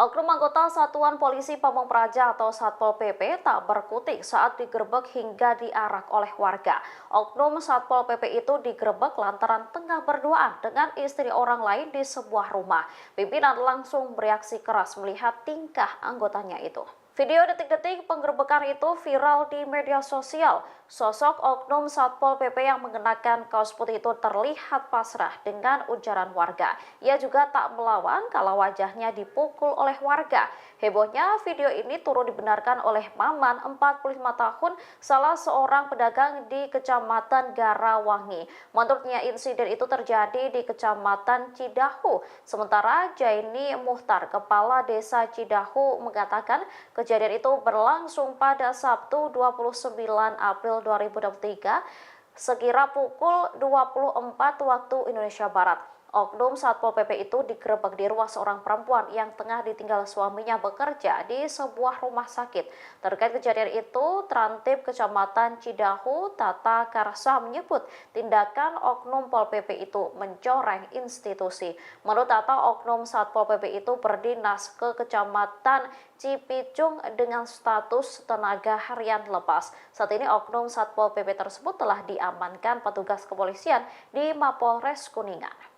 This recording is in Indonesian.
Oknum anggota Satuan Polisi Pamong Praja atau Satpol PP tak berkutik saat digerebek hingga diarak oleh warga. Oknum Satpol PP itu digerebek lantaran tengah berduaan dengan istri orang lain di sebuah rumah. Pimpinan langsung bereaksi keras melihat tingkah anggotanya itu. Video detik-detik penggerebekan itu viral di media sosial. Sosok oknum Satpol PP yang mengenakan kaos putih itu terlihat pasrah dengan ujaran warga. Ia juga tak melawan kalau wajahnya dipukul oleh warga. Hebohnya video ini turut dibenarkan oleh Maman 45 tahun, salah seorang pedagang di Kecamatan Garawangi. Menurutnya insiden itu terjadi di Kecamatan Cidahu. Sementara Jaini Muhtar, Kepala Desa Cidahu, mengatakan kejadian itu berlangsung pada Sabtu 29 April 2023 sekira pukul 24 waktu Indonesia Barat. Oknum Satpol PP itu digerebek di rumah seorang perempuan yang tengah ditinggal suaminya bekerja di sebuah rumah sakit. Terkait kejadian itu, Trantib Kecamatan Cidahu, Tata Karsa menyebut tindakan oknum Pol PP itu mencoreng institusi. Menurut Tata, oknum Satpol PP itu berdinas ke Kecamatan Cipicung dengan status tenaga harian lepas. Saat ini oknum Satpol PP tersebut telah diamankan petugas kepolisian di Mapolres Kuningan.